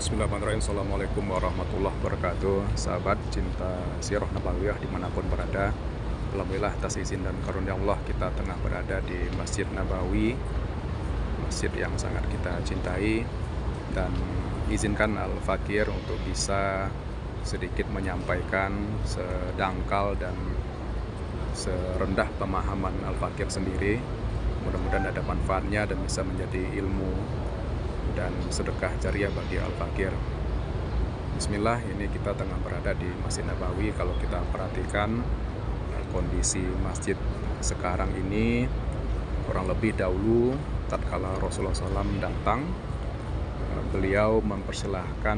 Bismillahirrahmanirrahim. Assalamualaikum warahmatullahi wabarakatuh. Sahabat cinta Sirah Nabawiyah dimanapun berada, alhamdulillah atas izin dan karunia Allah kita tengah berada di Masjid Nabawi, masjid yang sangat kita cintai. Dan izinkan Al-Fakir untuk bisa sedikit menyampaikan sedangkal dan serendah pemahaman Al-Fakir sendiri. Mudah-mudahan ada manfaatnya dan bisa menjadi ilmu dan sedekah jariah bagi Al-Fakir. Bismillah, ini kita tengah berada di Masjid Nabawi. Kalau kita perhatikan kondisi masjid sekarang ini, kurang lebih dahulu tatkala Rasulullah SAW datang, beliau mempersilahkan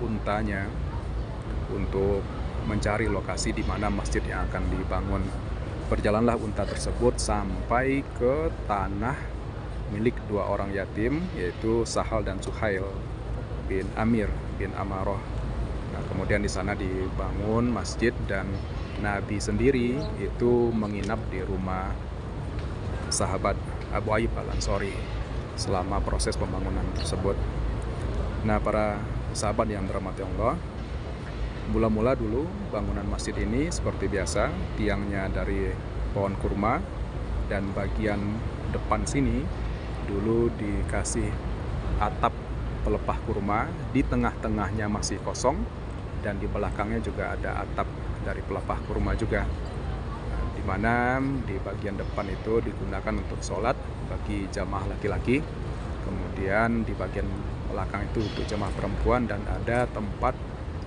untanya untuk mencari lokasi di mana masjid yang akan dibangun. Berjalanlah unta tersebut sampai ke tanah milik dua orang yatim, yaitu Sahal dan Suhail bin Amir bin Amarah. Nah, kemudian di sana dibangun masjid dan Nabi sendiri itu menginap di rumah sahabat Abu Ayyub Al-Ansari selama proses pembangunan tersebut. Nah, para sahabat yang dirahmati Allah, mula-mula dulu bangunan masjid ini seperti biasa, tiangnya dari pohon kurma dan bagian depan sini dulu dikasih atap pelepah kurma, di tengah-tengahnya masih kosong dan di belakangnya juga ada atap dari pelepah kurma juga, di mana di bagian depan itu digunakan untuk sholat bagi jamaah laki-laki, kemudian di bagian belakang itu untuk jamaah perempuan, dan ada tempat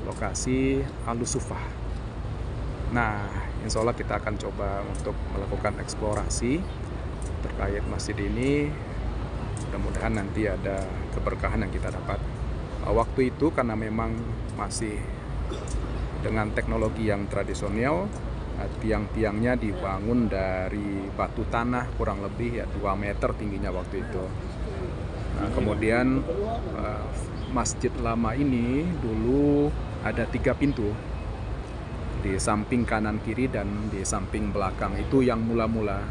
lokasi alusufah. Nah, insya Allah kita akan coba untuk melakukan eksplorasi terkait masjid ini. Mudah-mudahan nanti ada keberkahan yang kita dapat. Waktu itu karena memang masih dengan teknologi yang tradisional, tiang-tiangnya dibangun dari batu tanah kurang lebih 2 meter tingginya waktu itu. Nah, kemudian masjid lama ini dulu ada 3 pintu, di samping kanan kiri dan di samping belakang itu yang mula-mula.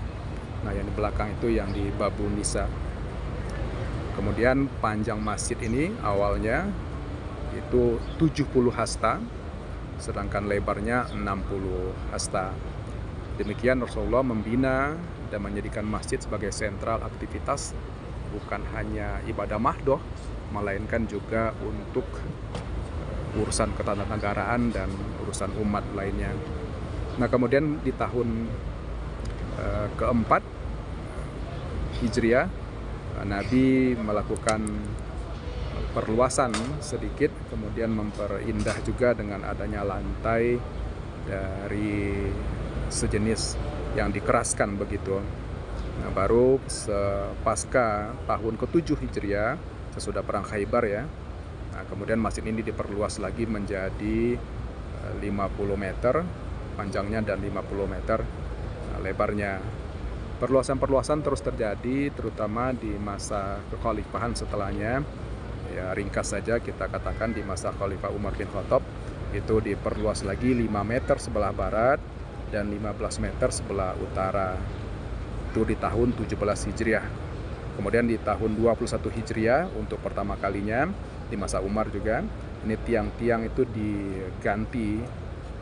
Nah, yang di belakang itu yang di Babu Nisa. Kemudian panjang masjid ini awalnya itu 70 hasta, sedangkan lebarnya 60 hasta. Demikian Rasulullah membina dan menjadikan masjid sebagai sentral aktivitas, bukan hanya ibadah mahdoh, melainkan juga untuk urusan ketatanegaraan dan urusan umat lainnya. Nah, kemudian di tahun keempat Hijriah, Nabi melakukan perluasan sedikit, kemudian memperindah juga dengan adanya lantai dari sejenis yang dikeraskan begitu. Nah, baru pasca tahun ke-7 Hijriah, sesudah perang Khaybar ya, nah, kemudian masjid ini diperluas lagi menjadi 50 meter panjangnya dan 50 meter lebarnya. Perluasan-perluasan terus terjadi, terutama di masa kekhalifahan setelahnya. Ya, ringkas saja kita katakan di masa Khalifah Umar bin Khattab itu diperluas lagi 5 meter sebelah barat dan 15 meter sebelah utara. Itu di tahun 17 Hijriah. Kemudian di tahun 21 Hijriah untuk pertama kalinya di masa Umar juga, ini tiang-tiang itu diganti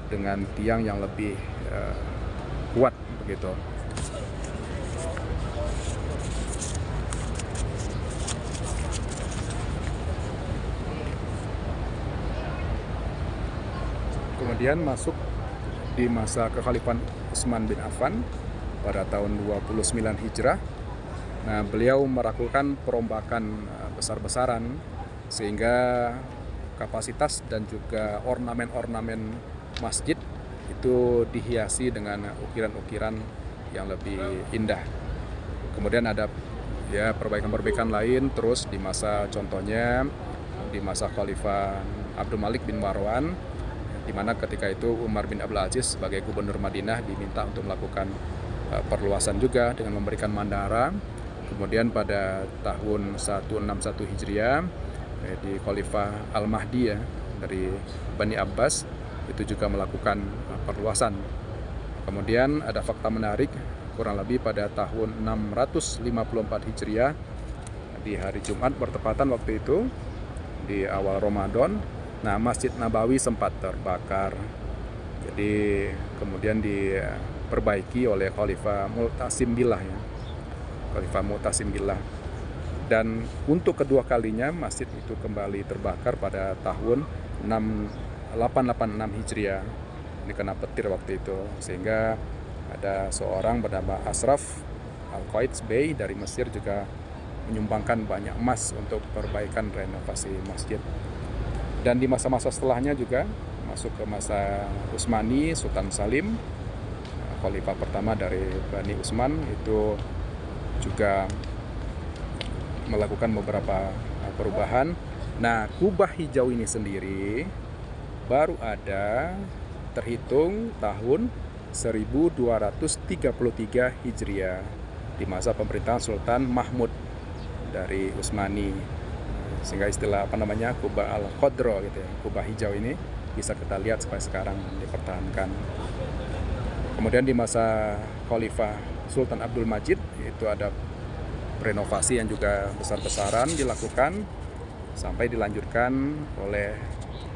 dengan tiang yang lebih kuat begitu. Kemudian masuk di masa kekhalifahan Utsman bin Affan pada tahun 29 Hijrah. Nah, beliau melakukan perombakan besar-besaran sehingga kapasitas dan juga ornamen-ornamen masjid itu dihiasi dengan ukiran-ukiran yang lebih indah. Kemudian ada ya perbaikan-perbaikan lain terus di masa, contohnya di masa Khalifah Abdul Malik bin Marwan, di mana ketika itu Umar bin Abdul Aziz sebagai gubernur Madinah diminta untuk melakukan perluasan juga dengan memberikan mandara. Kemudian pada tahun 161 Hijriah di Khalifah Al-Mahdi ya, dari Bani Abbas itu juga melakukan perluasan. Kemudian ada fakta menarik, kurang lebih pada tahun 654 Hijriah di hari Jumat bertepatan waktu itu, di awal Ramadan. Nah, Masjid Nabawi sempat terbakar. Jadi kemudian diperbaiki oleh Khalifah Mu'tasim Billah ya. Khalifah Mu'tasim Billah. Dan untuk kedua kalinya masjid itu kembali terbakar pada tahun 886 Hijriah. Ini kena petir waktu itu, sehingga ada seorang bernama Ashraf Al-Qaits Bey dari Mesir juga menyumbangkan banyak emas untuk perbaikan renovasi masjid. Dan di masa-masa setelahnya juga masuk ke masa Utsmani, Sultan Salim, khalifah pertama dari Bani Utsman, itu juga melakukan beberapa perubahan. Nah, kubah hijau ini sendiri baru ada terhitung tahun 1233 Hijriah di masa pemerintahan Sultan Mahmud dari Utsmani, sehingga istilah kubah al-Khadra gitu ya, kubah hijau ini bisa kita lihat sampai sekarang dipertahankan. Kemudian di masa Khalifah Sultan Abdul Majid itu ada renovasi yang juga besar-besaran dilakukan sampai dilanjutkan oleh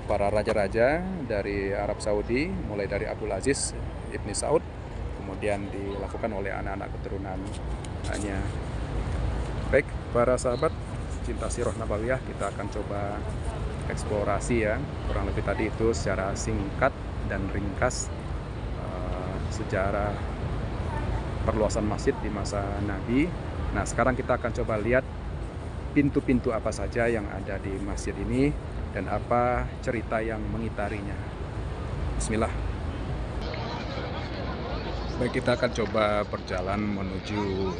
para raja-raja dari Arab Saudi, mulai dari Abdul Aziz Ibni Saud, kemudian dilakukan oleh anak-anak keturunannya. Baik, para sahabat cinta Sirah Nabawiyah, kita akan coba eksplorasi ya, kurang lebih tadi itu secara singkat dan ringkas sejarah perluasan masjid di masa Nabi. Nah, sekarang kita akan coba lihat pintu-pintu apa saja yang ada di masjid ini dan apa cerita yang mengitarinya. Bismillah. Baik, kita akan coba berjalan menuju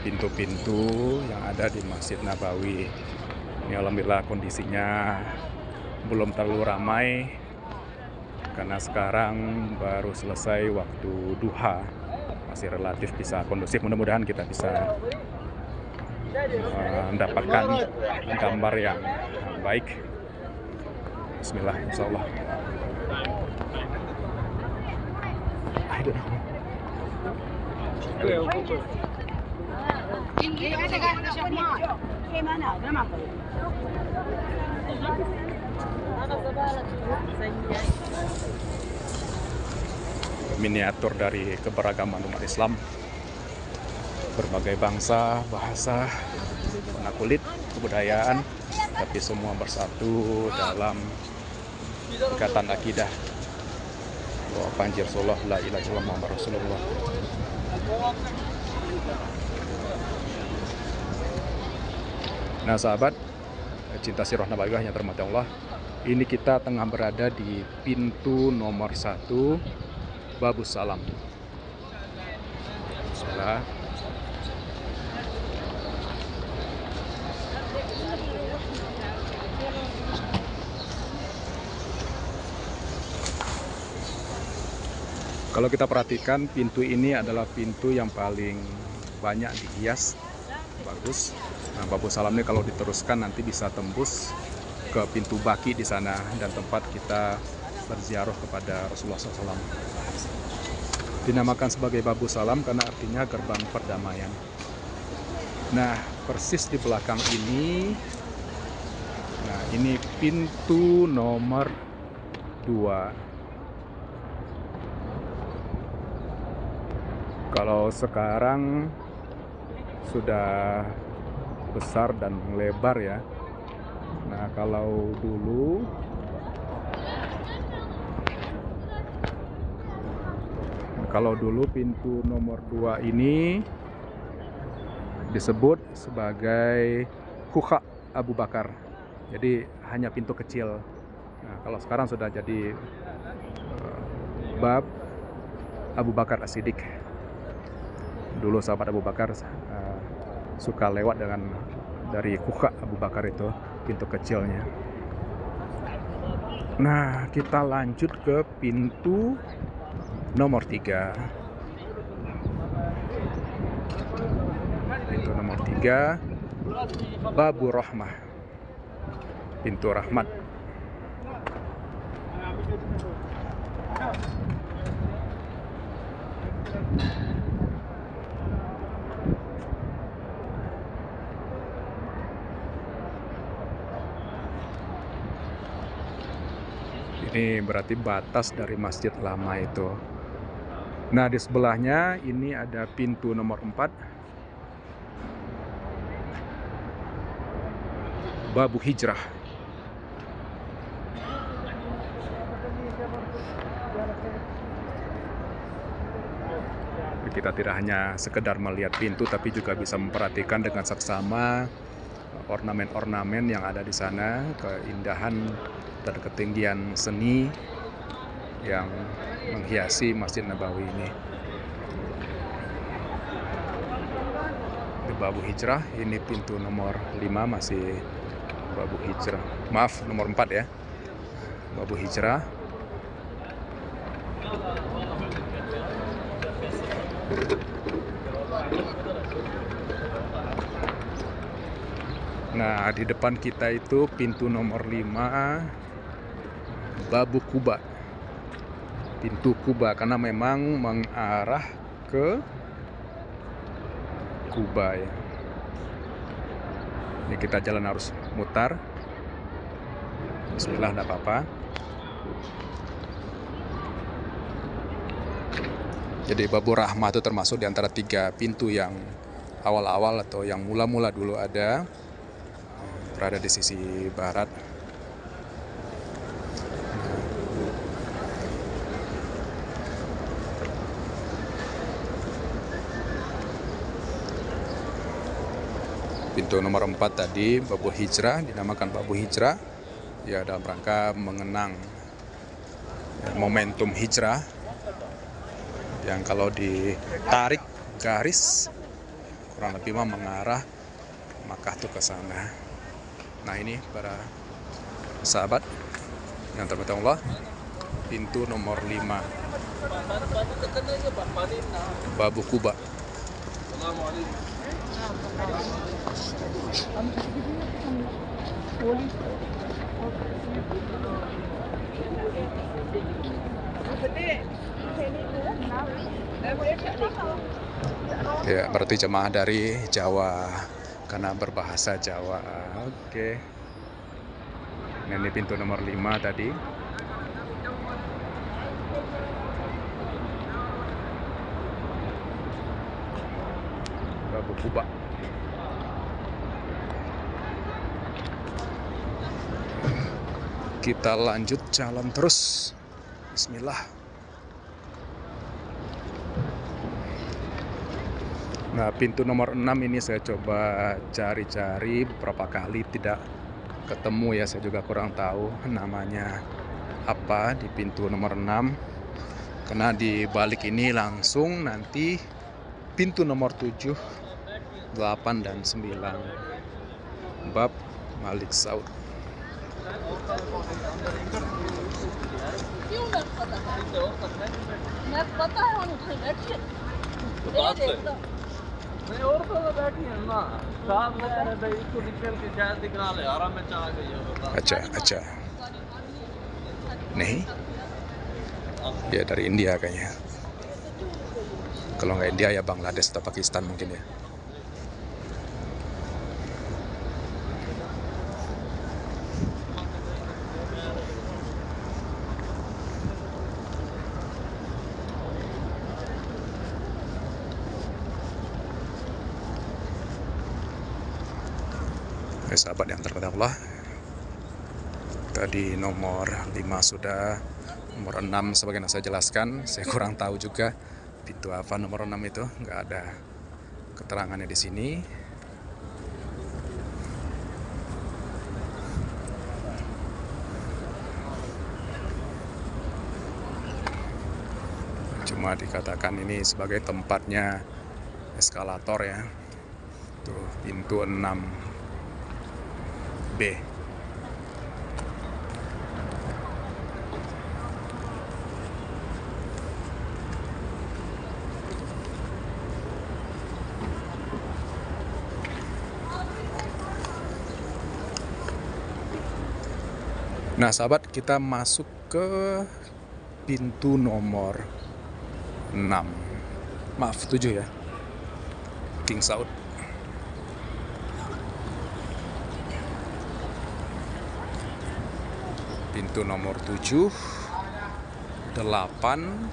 pintu-pintu yang ada di Masjid Nabawi. Ini alhamdulillah kondisinya belum terlalu ramai karena sekarang baru selesai waktu duha, masih relatif bisa kondusif. Mudah-mudahan kita bisa mendapatkan gambar yang baik. Bismillah, insyaallah. Miniatur dari keberagaman umat Islam, berbagai bangsa, bahasa, warna kulit, kebudayaan, tapi semua bersatu dalam ikatan akidah bahwa Panji Rasulullah, la ilaha illallah Muhammad Rasulullah. Nah, sahabat cinta Sirah Nabawiyah yang terhormat Allah, ini kita tengah berada di pintu nomor 1 Babus Salam. Bismillah. Kalau kita perhatikan, pintu ini adalah pintu yang paling banyak dihias, bagus. Nah, Babus Salam ini kalau diteruskan nanti bisa tembus ke pintu Baki di sana dan tempat kita berziarah kepada Rasulullah SAW. Dinamakan sebagai Babus Salam karena artinya gerbang perdamaian. Nah, persis di belakang ini, nah ini pintu nomor 2. Kalau sekarang sudah besar dan lebar ya. Nah, kalau dulu pintu nomor 2 ini disebut sebagai Khuqa Abu Bakar. Jadi hanya pintu kecil. Nah, kalau sekarang sudah jadi Bab Abu Bakar As-Siddiq. Dulu sahabat Abu Bakar suka lewat dari Khuqa Abu Bakar itu, pintu kecilnya. Nah, kita lanjut ke pintu nomor 3. Pintu nomor 3 Babu Rahmah, pintu rahmat. Ini berarti batas dari masjid lama itu. Nah, di sebelahnya ini ada pintu nomor 4, Babu Hijrah. Kita tidak hanya sekedar melihat pintu, tapi juga bisa memperhatikan dengan seksama ornamen-ornamen yang ada di sana, keindahan dan ketinggian seni yang menghiasi Masjid Nabawi ini. Di Babu Hijrah, ini pintu nomor 5 masih Babu Hijrah. Maaf, nomor 4 ya. Babu Hijrah. Nah, di depan kita itu pintu nomor 5, Babu Kuba. Pintu Kuba, karena memang mengarah ke Kuba ya. Ini kita jalan harus mutar. Bismillah, enggak apa-apa. Jadi Babu Rahmah itu termasuk di antara 3 pintu yang awal-awal atau yang mula-mula dulu ada, berada di sisi barat. Pintu nomor 4 tadi, Babu Hijrah, dinamakan Babu Hijrah ya dalam rangka mengenang momentum hijrah yang kalau ditarik garis kurang lebih mengarah Makkah tuh ke sana. Nah, ini para sahabat yang terhormat Allah, pintu nomor 5, Babu Kuba. Ya, berarti jemaah dari Jawa karena berbahasa Jawa. Oke. Nah, ini pintu nomor 5 tadi. Babu Kuba. Kita lanjut jalan terus. Bismillah. Nah, pintu nomor 6 ini saya coba cari-cari beberapa kali tidak ketemu ya, saya juga kurang tahu namanya apa di pintu nomor 6. Karena di balik ini langsung nanti pintu nomor 7, 8 dan 9, Bab Malik Saud. Acha. Nih, dia dari India kayaknya. Kalau nggak India ya Bangladesh atau Pakistan mungkin ya. Sahabat yang terhormat Allah, tadi nomor 5 sudah, nomor 6 sebagaimana saya jelaskan, saya kurang tahu juga pintu apa nomor 6 itu, nggak ada keterangannya di sini. Cuma dikatakan ini sebagai tempatnya eskalator ya. Tuh pintu 6 B. Nah, sahabat, kita masuk ke pintu nomor 6. Maaf, 7 ya. King Saud. Pintu nomor 7, 8,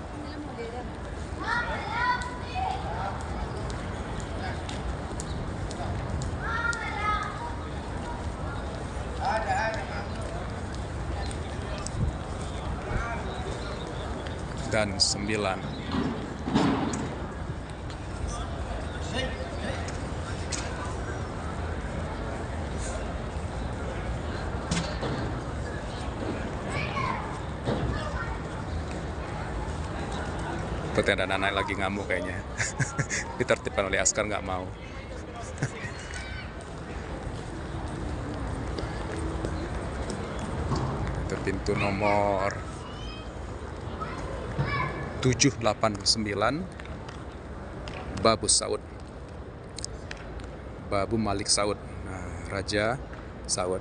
dan 9. Seperti ada anak lagi ngamuk kayaknya. Ditertibkan oleh askar, nggak mau. Itu pintu nomor 789, Babu Saud, Babu Malik Saud. Nah, Raja Saud.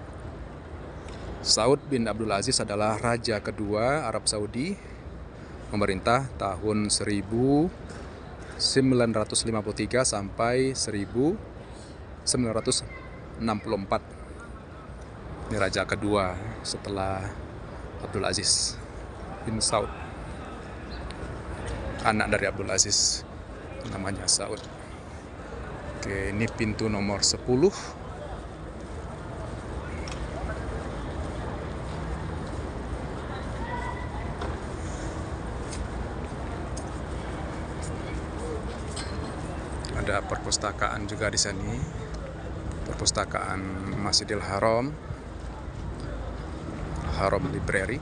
Saud bin Abdul Aziz adalah raja kedua Arab Saudi, memerintah tahun 1953 sampai 1964. Ini raja kedua setelah Abdul Aziz bin Saud. Anak dari Abdul Aziz namanya Saud. Oke, ini pintu nomor 10. Ada perpustakaan juga di sini. Perpustakaan Masjidil Haram, Haram Library.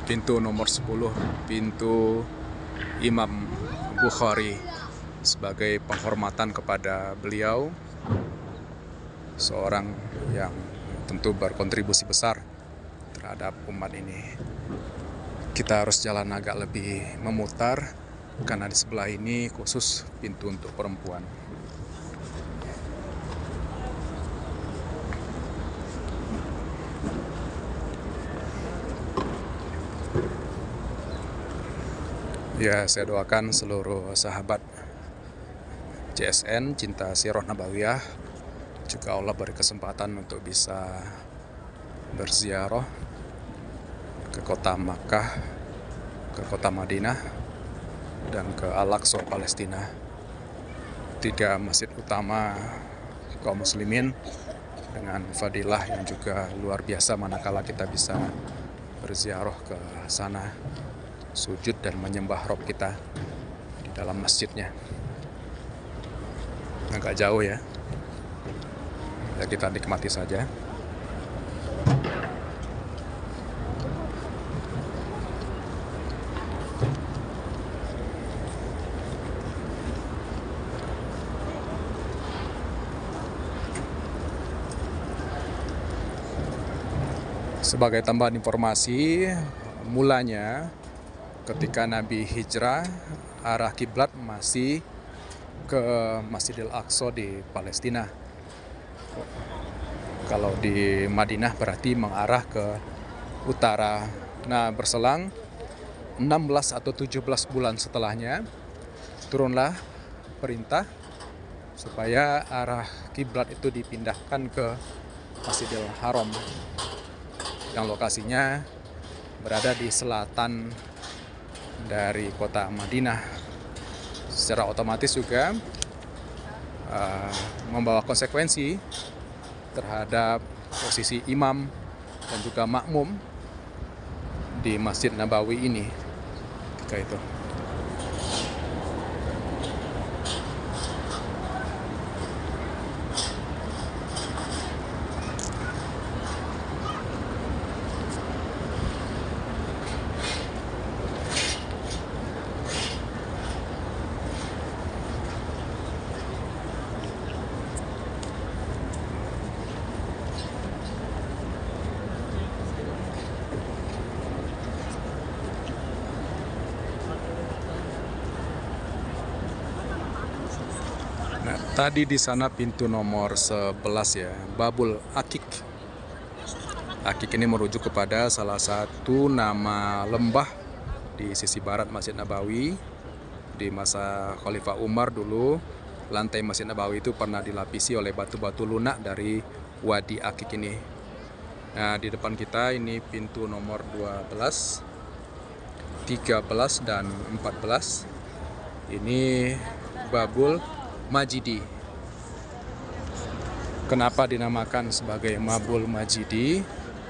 Pintu nomor 10, pintu Imam Bukhari, sebagai penghormatan kepada beliau, seorang yang tentu berkontribusi besar terhadap umat ini. Kita harus jalan agak lebih memutar, karena di sebelah ini khusus pintu untuk perempuan. Ya, saya doakan seluruh sahabat CSN Cinta Sirah Nabawiyah juga Allah beri kesempatan untuk bisa berziarah ke kota Makkah, ke kota Madinah, dan ke Al-Aqsa Palestina. 3 masjid utama kaum muslimin dengan fadilah yang juga luar biasa manakala kita bisa berziarah ke sana, sujud dan menyembah Rob kita di dalam masjidnya. Agak jauh ya, kita nikmati saja. Sebagai tambahan informasi, mulanya ketika Nabi hijrah, arah kiblat masih ke Masjidil Aqsa di Palestina. Kalau di Madinah berarti mengarah ke utara. Nah, berselang 16 atau 17 bulan setelahnya, turunlah perintah supaya arah kiblat itu dipindahkan ke Masjidil Haram, yang lokasinya berada di selatan dari kota Madinah. Secara otomatis juga membawa konsekuensi terhadap posisi imam dan juga makmum di Masjid Nabawi ini ketika itu. Nah, tadi di sana pintu nomor 11 ya, Babul Akik. Akik ini merujuk kepada salah satu nama lembah di sisi barat Masjid Nabawi. Di masa Khalifah Umar dulu, lantai Masjid Nabawi itu pernah dilapisi oleh batu-batu lunak dari Wadi Akik ini. Nah, di depan kita ini pintu nomor 12, 13, dan 14. Ini Babul Majidi. Kenapa dinamakan sebagai Babul Majidi?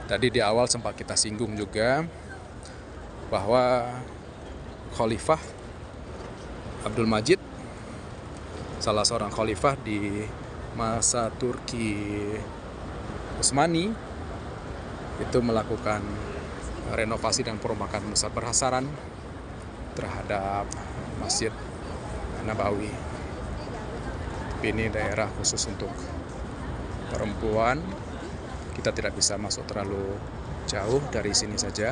Tadi di awal sempat kita singgung juga bahwa Khalifah Abdul Majid, salah seorang khalifah di masa Turki Utsmani, itu melakukan renovasi dan perombakan besar-besaran terhadap Masjid Nabawi. Tapi ini daerah khusus untuk perempuan. Kita tidak bisa masuk terlalu jauh, dari sini saja.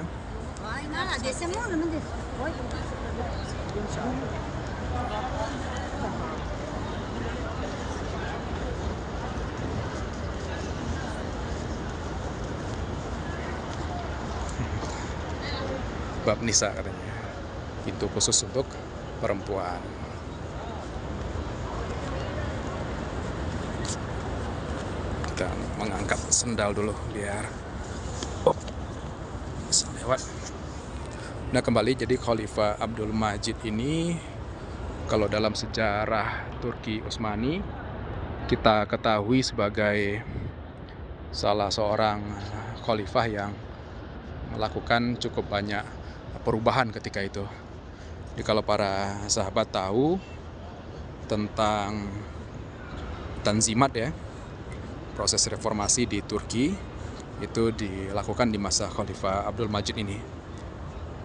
Bab Nisa katanya, pintu khusus untuk perempuan. Kita mengangkat sendal dulu biar bisa lewat. Nah, kembali, jadi Khalifah Abdul Majid ini kalau dalam sejarah Turki Utsmani kita ketahui sebagai salah seorang khalifah yang melakukan cukup banyak perubahan ketika itu. Jadi kalau para sahabat tahu tentang Tanzimat ya, proses reformasi di Turki itu dilakukan di masa Khalifah Abdul Majid ini.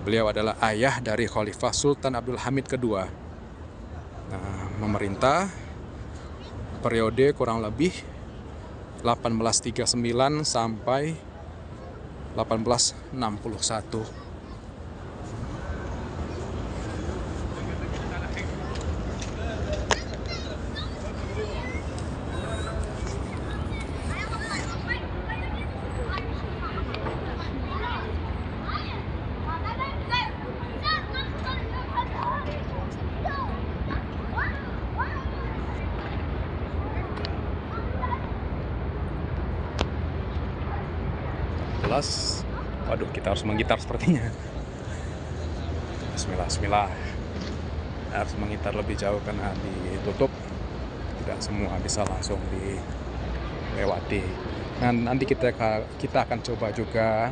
Beliau adalah ayah dari Khalifah Sultan Abdul Hamid kedua. Nah, memerintah periode kurang lebih 1839 sampai 1861. Waduh, kita harus menggitar sepertinya. Bismillah. Harus menggitar lebih jauh karena ditutup. Tidak semua bisa langsung dilewati. Nah, nanti kita akan coba juga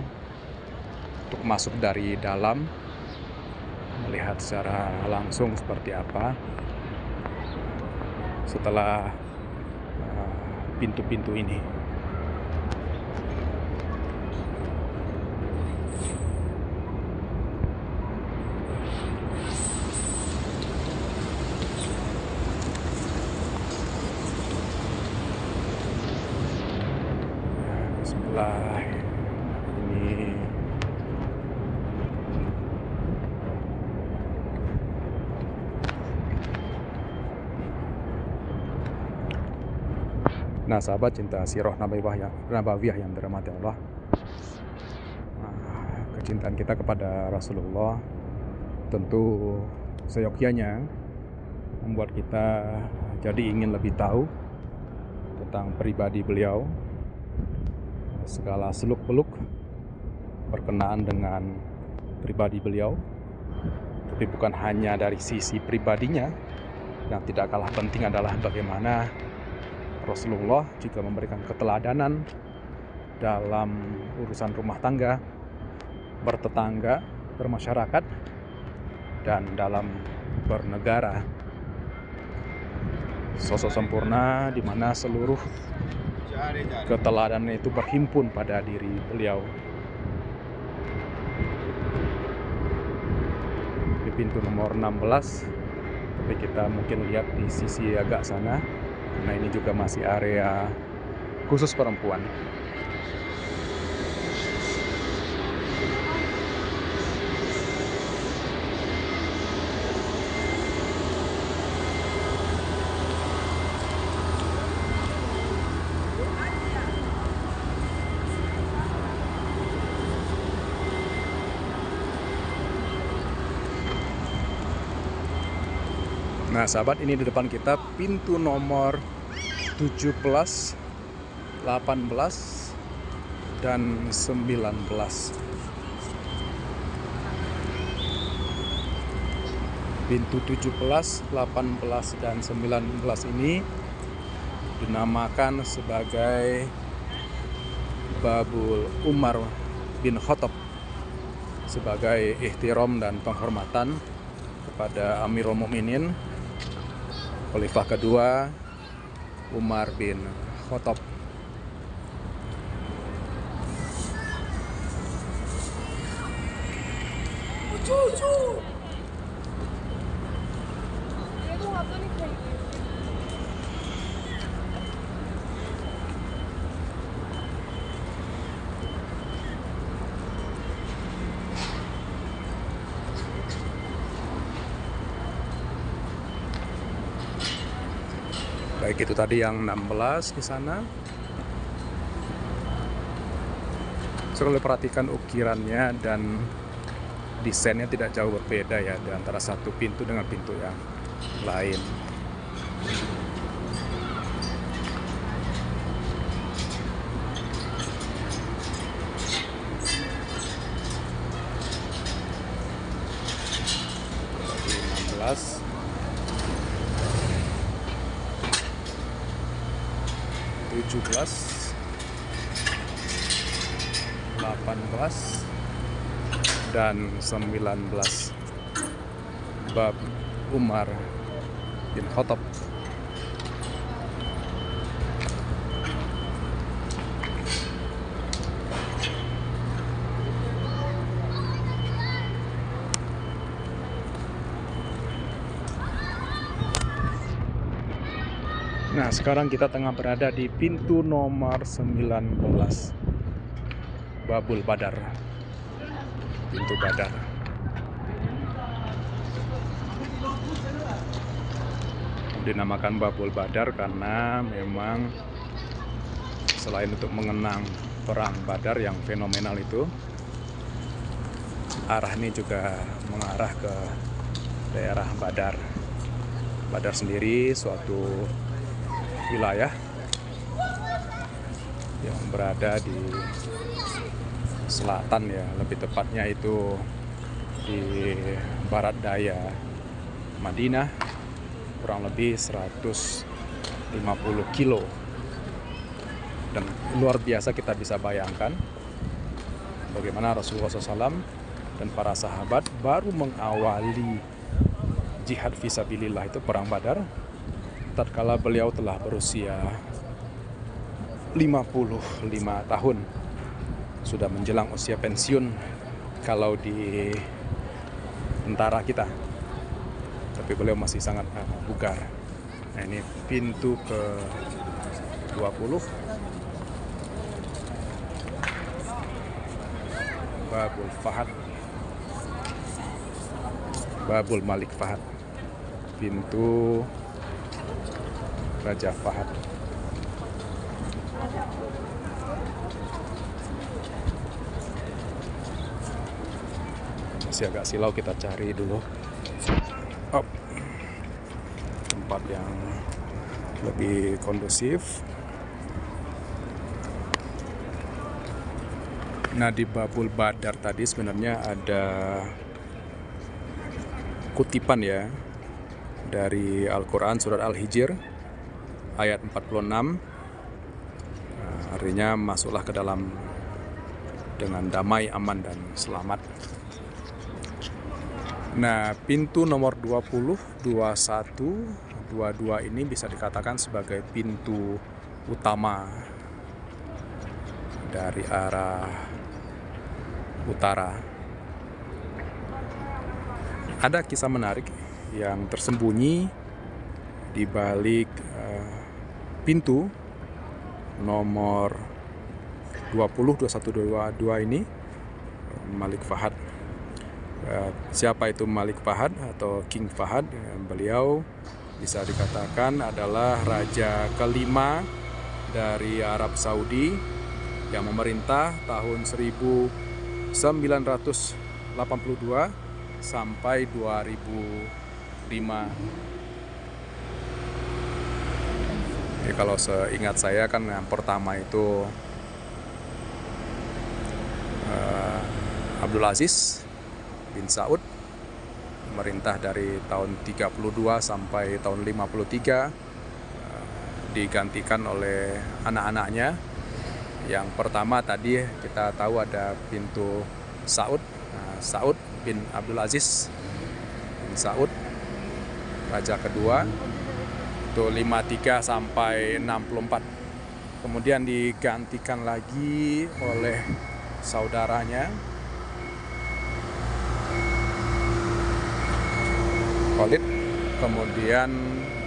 untuk masuk dari dalam, melihat secara langsung seperti apa setelah pintu-pintu ini. Ini nah, sahabat cinta Sirah Nabawiyah yang dirahmati Allah, kecintaan kita kepada Rasulullah tentu seyogyanya membuat kita jadi ingin lebih tahu tentang pribadi beliau, segala seluk-beluk berkenaan dengan pribadi beliau. Tapi bukan hanya dari sisi pribadinya, yang tidak kalah penting adalah bagaimana Rasulullah juga memberikan keteladanan dalam urusan rumah tangga, bertetangga, bermasyarakat, dan dalam bernegara. Sosok sempurna di mana seluruh keteladanan itu berhimpun pada diri beliau. Di pintu nomor 16, tapi kita mungkin lihat di sisi agak sana, karena ini juga masih area khusus perempuan. Nah sahabat, ini di depan kita pintu nomor 17, 18, dan 19. Pintu 17, 18, dan 19 ini dinamakan sebagai Babul Umar bin Khattab, sebagai ihtiram dan penghormatan kepada Amirul Mukminin Khalifah kedua Umar bin Khattab. Baik, itu tadi yang 16 di sana. Kalau perhatikan ukirannya dan desainnya tidak jauh berbeda ya di antara satu pintu dengan pintu yang lain. Jadi 16, 17, 18, dan 19 bab Umar bin Khattab. Nah, sekarang kita tengah berada di pintu nomor 19, Babul Badar. Pintu Badar. Dinamakan Babul Badar karena memang selain untuk mengenang perang Badar yang fenomenal itu, arah ini juga mengarah ke daerah Badar. Badar sendiri suatu wilayah yang berada di selatan ya, lebih tepatnya itu di barat daya Madinah, kurang lebih 150 kilo. Dan luar biasa kita bisa bayangkan bagaimana Rasulullah SAW dan para sahabat baru mengawali jihad fisabilillah itu perang Badar tatkala beliau telah berusia 55 tahun, sudah menjelang usia pensiun kalau di tentara kita, tapi beliau masih sangat bugar. Nah, ini pintu ke 20, Babul Fahad, Babul Malik Fahad, pintu Raja Fahad. Masih agak silau, kita cari dulu tempat yang lebih kondusif. Nah, di Babul Badar tadi sebenarnya ada kutipan ya dari Al-Quran surat Al-Hijr ayat 46. Artinya masuklah ke dalam dengan damai, aman, dan selamat. Nah, pintu nomor 20, 21, 22 ini bisa dikatakan sebagai pintu utama dari arah utara. Ada kisah menarik yang tersembunyi di balik pintu nomor 20, 21, 22 ini, Malik Fahad. Siapa itu Malik Fahad atau King Fahad? Beliau bisa dikatakan adalah raja kelima dari Arab Saudi yang memerintah tahun 1982 sampai 2005 Jadi kalau seingat saya kan yang pertama itu Abdul Aziz bin Saud, memerintah dari tahun 32 sampai tahun 53, digantikan oleh anak-anaknya. Yang pertama tadi kita tahu ada pintu Saud, Saud bin Abdul Aziz bin Saud, raja kedua, itu 53 sampai 64. Kemudian digantikan lagi oleh saudaranya Khalid, kemudian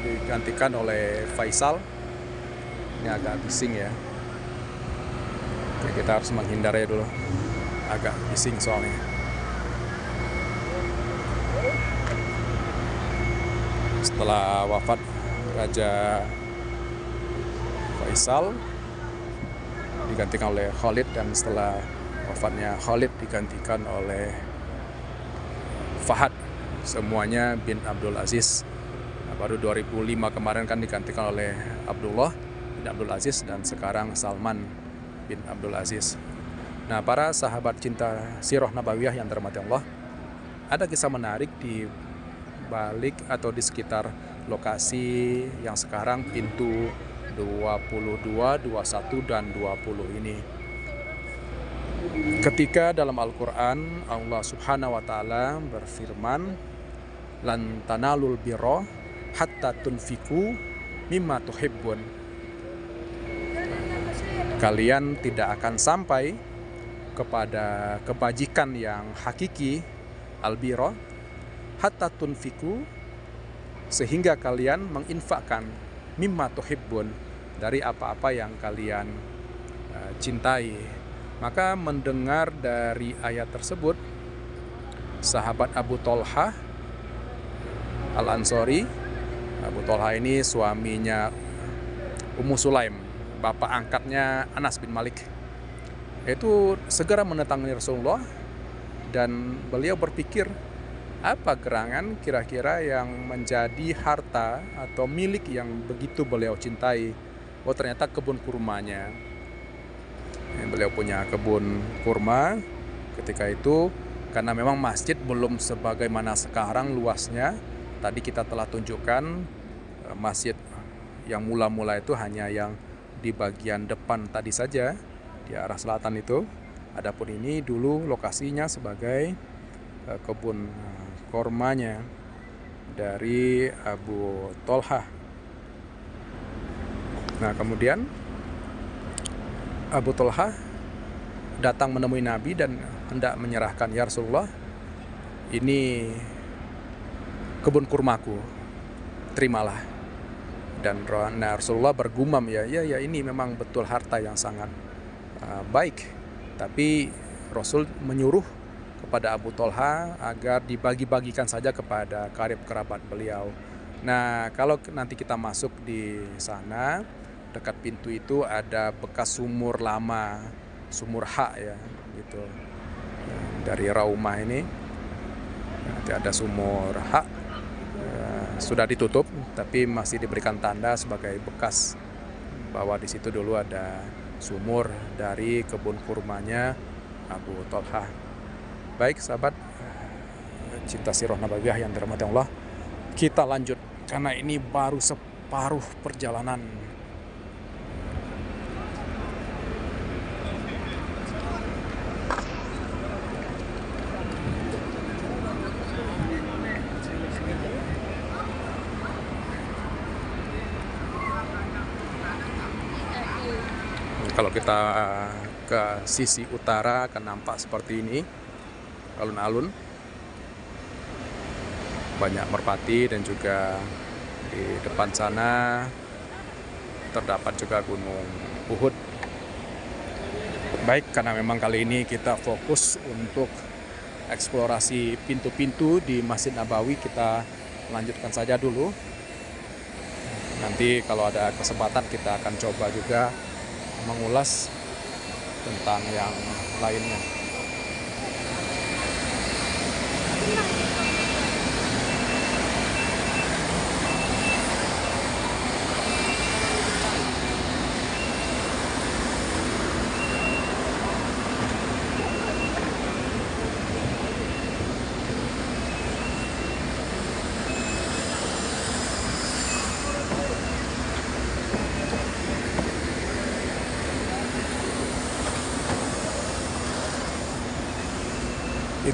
digantikan oleh Faisal. Ini agak bising ya. Oke, kita harus menghindarnya dulu. Agak bising soalnya. Setelah wafat Raja Faisal, digantikan oleh Khalid, dan setelah wafatnya Khalid digantikan oleh Fahad, semuanya bin Abdul Aziz. Nah, baru 2005 kemarin kan digantikan oleh Abdullah bin Abdul Aziz, dan sekarang Salman bin Abdul Aziz. Nah, para sahabat cinta Sirah Nabawiyah yang dirahmati Allah, ada kisah menarik di balik atau di sekitar lokasi yang sekarang pintu 22, 21, dan 20 ini. Ketika dalam Al-Quran Allah Subhanahu wa Ta'ala berfirman, "Lan tanalul birra hatta tunfiku mimma tuhibbun." Kalian tidak akan sampai kepada kebajikan yang hakiki, al-birra, hatta tunfiku, sehingga kalian menginfakkan mimma tuhibbun, dari apa-apa yang kalian cintai. Maka mendengar dari ayat tersebut, sahabat Abu Tolhah Al-Ansori, Abu Tolhah ini suaminya Ummu Sulaim, bapak angkatnya Anas bin Malik, itu segera mendatangi Rasulullah, dan beliau berpikir, apa gerangan kira-kira yang menjadi harta atau milik yang begitu beliau cintai? Oh, ternyata kebun kurmanya. Beliau punya kebun kurma ketika itu, karena memang masjid belum sebagaimana sekarang luasnya. Tadi kita telah tunjukkan masjid yang mula-mula itu hanya yang di bagian depan tadi saja, di arah selatan itu. Adapun ini dulu lokasinya sebagai kebun kurmanya dari Abu Tolhah. Nah, kemudian Abu Tolhah datang menemui Nabi dan hendak menyerahkan, "Ya Rasulullah, ini kebun kurmaku, terimalah." Dan Rasulullah bergumam, ya ini memang betul harta yang sangat baik. Tapi Rasul menyuruh kepada Abu Tolhah agar dibagi-bagikan saja kepada karib kerabat beliau. Nah, kalau nanti kita masuk di sana, dekat pintu itu ada bekas sumur lama, sumur hak ya, gitu. Dari Raumah ini nanti ada sumur hak, sudah ditutup tapi masih diberikan tanda sebagai bekas bahwa di situ dulu ada sumur dari kebun kurmanya Abu Tolhah. Baik sahabat cinta Sirah Nabawiyah yang dirahmati Allah, kita lanjut karena ini baru separuh perjalanan. Kalau kita ke sisi utara akan nampak seperti ini, alun-alun, banyak merpati, dan juga di depan sana terdapat juga Gunung Uhud. Baik, karena memang kali ini kita fokus untuk eksplorasi pintu-pintu di Masjid Nabawi, kita lanjutkan saja dulu. Nanti kalau ada kesempatan kita akan coba juga mengulas tentang yang lainnya.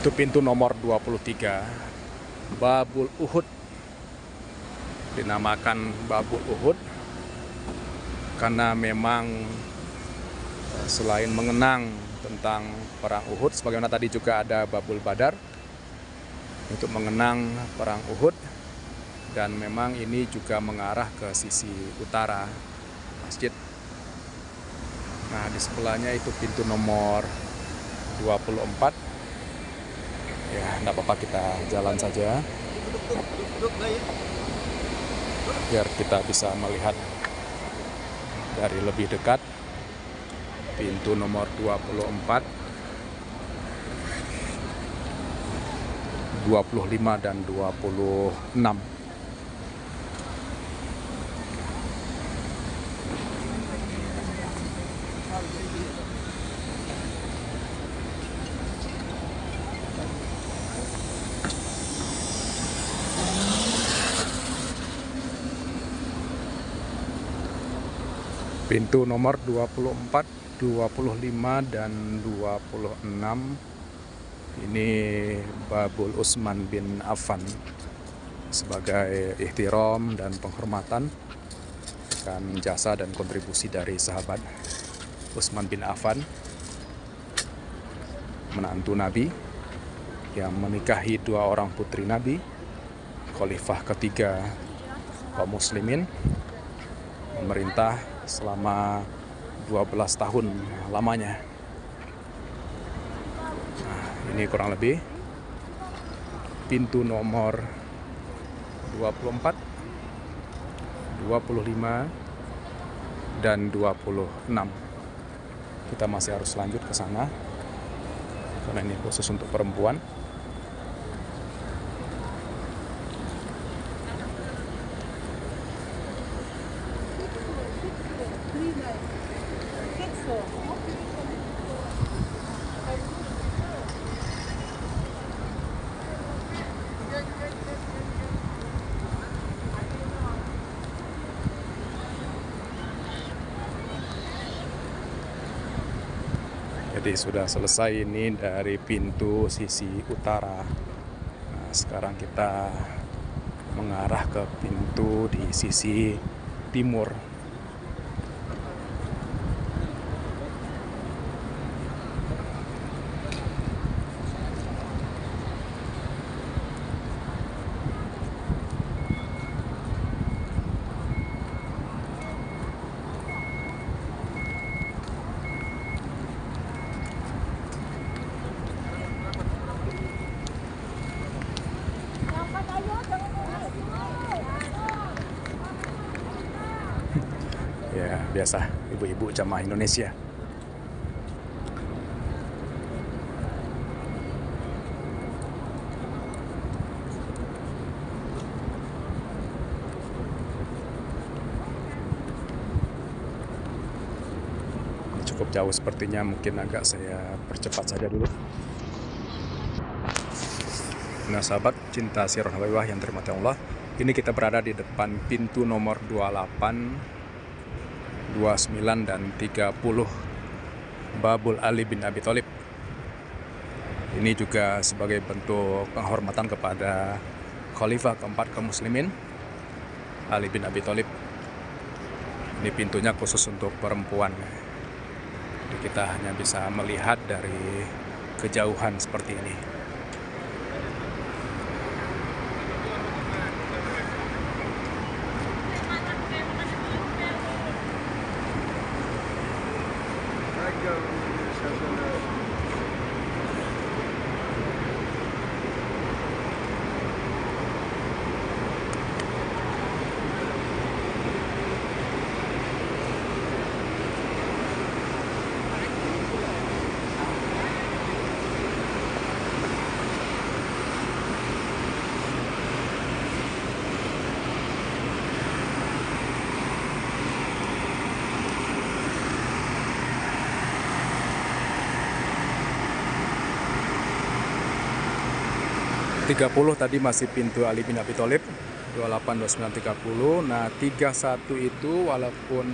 Itu pintu nomor 23, Babul Uhud. Dinamakan Babul Uhud karena memang selain mengenang tentang perang Uhud, sebagaimana tadi juga ada Babul Badar untuk mengenang perang Uhud, dan memang ini juga mengarah ke sisi utara masjid. Nah, di sebelahnya itu pintu nomor 24. Ya, enggak apa-apa, kita jalan saja biar kita bisa melihat dari lebih dekat pintu nomor 24, 25 dan 26. Pintu nomor 24, 25 dan 26 ini Babul Utsman bin Affan sebagai ihtiram dan penghormatan akan jasa dan kontribusi dari sahabat Utsman bin Affan, menantu Nabi yang menikahi 2 orang putri Nabi, khalifah ketiga kaum muslimin, memerintah selama 12 tahun lamanya. Nah, ini kurang lebih pintu nomor 24, 25 dan 26. Kita masih harus lanjut ke sana karena ini khusus untuk perempuan. Jadi sudah selesai ini dari pintu sisi utara. Nah, sekarang kita mengarah ke pintu di sisi timur. Ya, biasa ibu-ibu jamaah Indonesia. Cukup jauh sepertinya, mungkin agak saya percepat saja dulu. Nah, sahabat cinta Sirah Nabawiyah yang dirahmati Allah, ini kita berada di depan pintu nomor 28, 29 dan 30 Babul Ali bin Abi Thalib. Ini juga sebagai bentuk penghormatan kepada khalifah keempat kaum muslimin, Ali bin Abi Thalib. Ini pintunya khusus untuk perempuan. Jadi kita hanya bisa melihat dari kejauhan seperti ini. .30 tadi masih pintu Ali bin Abi Thalib, 28, 29, 30. Nah, 31 itu walaupun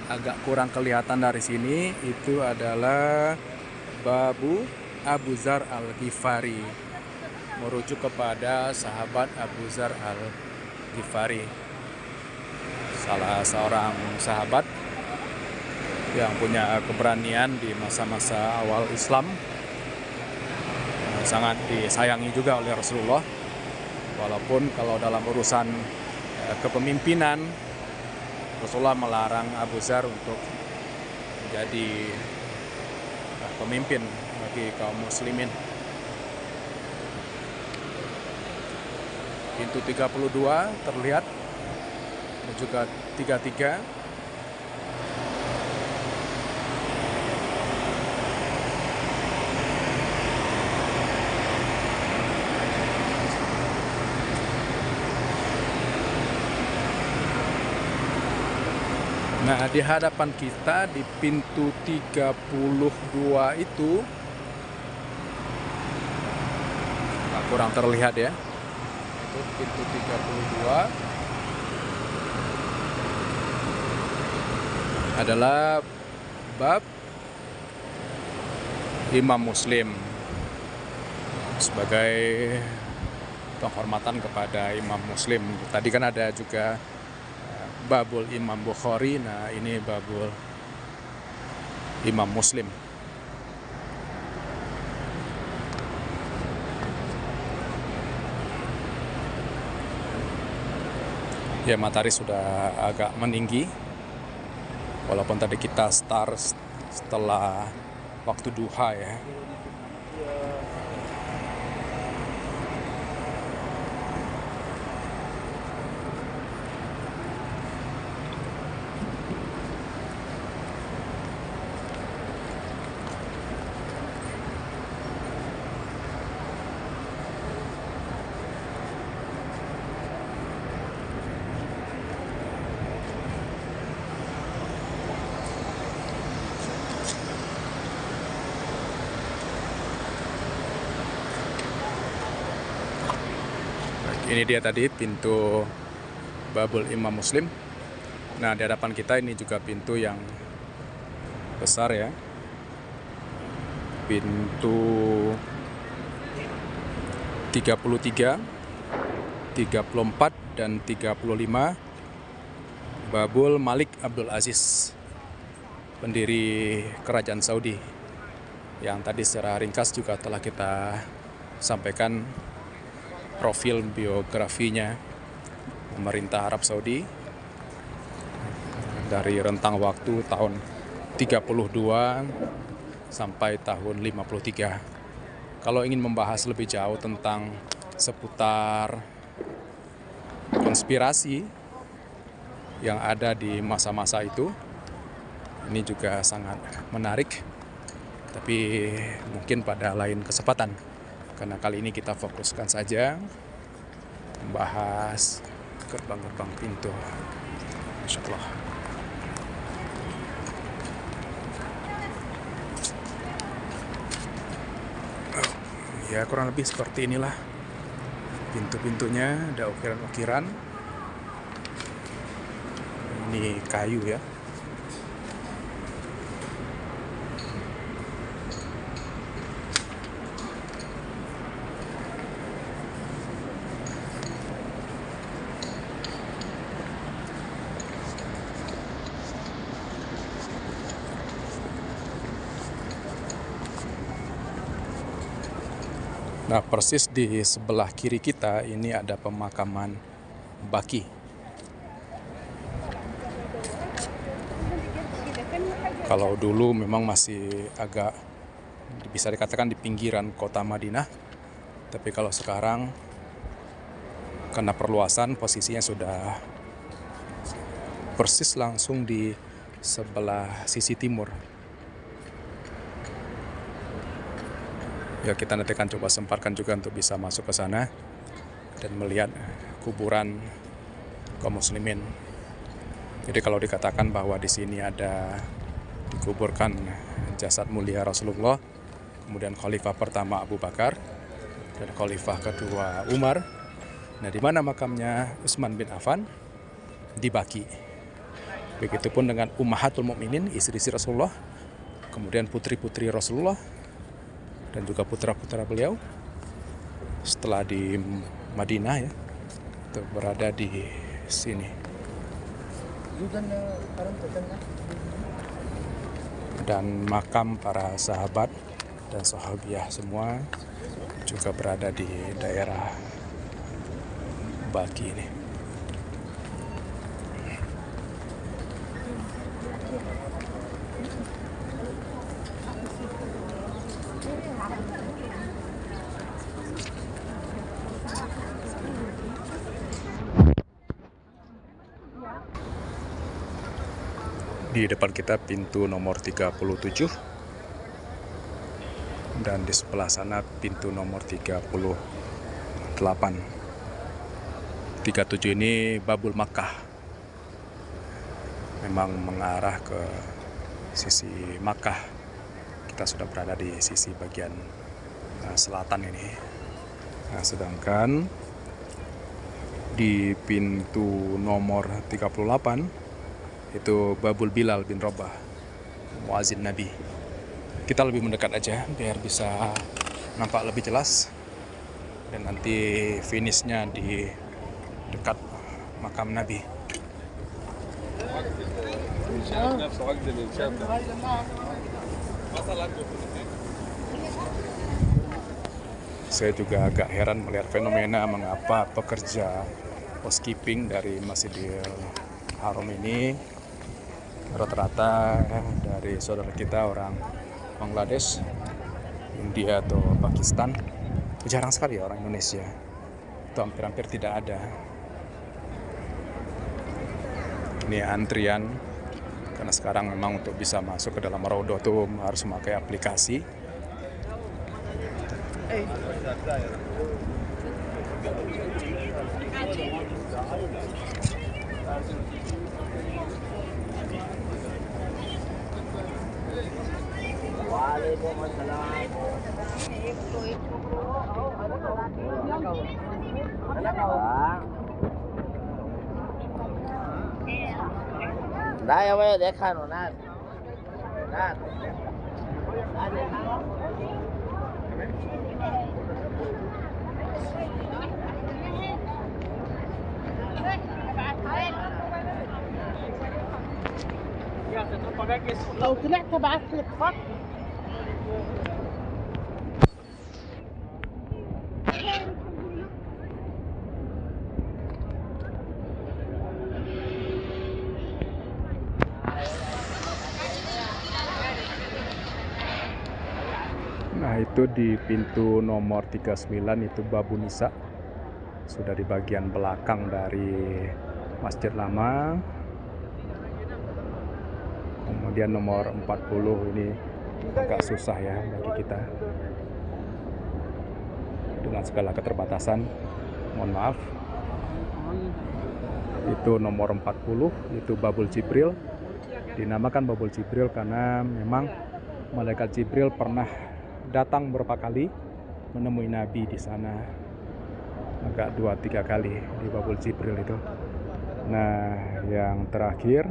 agak kurang kelihatan dari sini, itu adalah Babu Abu Dzar Al-Ghifari, merujuk kepada sahabat Abu Dzar Al-Ghifari, salah seorang sahabat yang punya keberanian di masa-masa awal Islam, sangat disayangi juga oleh Rasulullah. Walaupun kalau dalam urusan kepemimpinan, Rasulullah melarang Abu Dzar untuk menjadi pemimpin bagi kaum muslimin. Pintu 32 terlihat, dan juga 33. Nah, di hadapan kita di pintu 32 itu kurang terlihat ya. Itu pintu 32 adalah bab Imam Muslim, sebagai penghormatan kepada Imam Muslim. Tadi kan ada juga babul Imam Bukhari, nah ini babul Imam Muslim. Ya, matahari sudah agak meninggi, walaupun tadi kita start setelah waktu duha ya. Ini dia tadi pintu babul Imam Muslim. Nah, di hadapan kita ini juga pintu yang besar ya. Pintu 33, 34 dan 35 babul Malik Abdul Aziz, pendiri kerajaan Saudi, yang tadi secara ringkas juga telah kita sampaikan profil biografinya. Pemerintah Arab Saudi dari rentang waktu tahun 32 sampai tahun 53. Kalau ingin membahas lebih jauh tentang seputar konspirasi yang ada di masa-masa itu, ini juga sangat menarik, tapi mungkin pada lain kesempatan. Karena kali ini kita fokuskan saja membahas gerbang-gerbang pintu. Insya Allah. Ya, kurang lebih seperti inilah pintu-pintunya. Ada ukiran-ukiran. Ini kayu ya. Nah, persis di sebelah kiri kita ini ada pemakaman Baqi. Kalau dulu memang masih agak bisa dikatakan di pinggiran kota Madinah, tapi kalau sekarang karena perluasan posisinya sudah persis langsung di sebelah sisi timur. Ya, kita nanti akan coba semparkan juga untuk bisa masuk ke sana dan melihat kuburan kaum muslimin. Jadi kalau dikatakan bahwa di sini ada dikuburkan jasad mulia Rasulullah, kemudian khalifah pertama Abu Bakar dan khalifah kedua Umar. Nah, di mana makamnya Utsman bin Affan? Di Baqi. Begitupun dengan Ummahatul Mukminin, istri-istri Rasulullah, kemudian putri-putri Rasulullah, dan juga putra-putra beliau setelah di Madinah ya, itu berada di sini. Dan makam para sahabat dan sahabiah semua juga berada di daerah Baki ini. Di depan kita pintu nomor 37 dan di sebelah sana pintu nomor 38. 37 ini Babul Makkah, memang mengarah ke sisi Makkah. Kita sudah berada di sisi bagian selatan ini. Nah, sedangkan di pintu nomor 38 itu Babul Bilal bin Rabah, muazin Nabi. Kita lebih mendekat aja biar bisa nampak lebih jelas, dan nanti finishnya di dekat makam Nabi. Saya juga agak heran melihat fenomena mengapa pekerja housekeeping dari Masjidil Haram ini rata-rata dari saudara kita orang Bangladesh, India atau Pakistan. Jarang sekali orang Indonesia, itu hampir-hampir tidak ada. Ini antrian karena sekarang memang untuk bisa masuk ke dalam Raudhah tuh harus memakai aplikasi. Nah, ya voy a dejar una. لو طلعت ابعت لك خط. Nah, itu di pintu nomor 39 itu Babu Nisa, sudah di bagian belakang dari Masjid Lama. Kemudian nomor 40 ini agak susah ya bagi kita dengan segala keterbatasan, mohon maaf. Itu nomor 40 itu Babul Jibril. Dinamakan Babul Jibril karena memang malaikat Jibril pernah datang beberapa kali menemui Nabi di sana, agak 2-3 kali di Babul Jibril itu. Nah, yang terakhir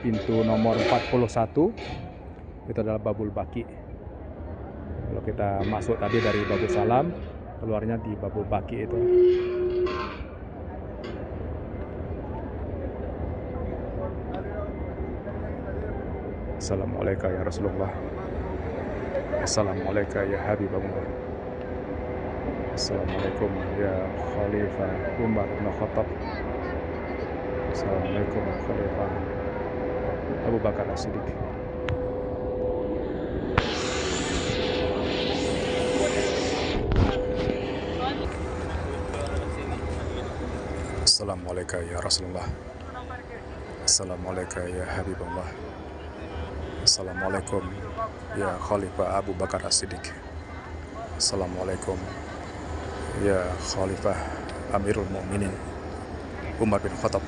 pintu nomor 41 itu adalah Babul Baki. Kalau kita masuk tadi dari Babul Salam, keluarnya di Babul Baki itu. Assalamualaikum ya Rasulullah. Assalamualaikum ya Habibullah. Assalamualaikum ya Khalifah Umar bin Khattab. Assalamualaikum Khalifah Abu Bakar As-Siddiq. Assalamualaikum ya Rasulullah. Assalamualaikum ya Habibullah. Assalamualaikum ya Khalifah Abu Bakar As-Siddiq. Assalamualaikum ya Khalifah Amirul Mu'minin Umar bin Khattab.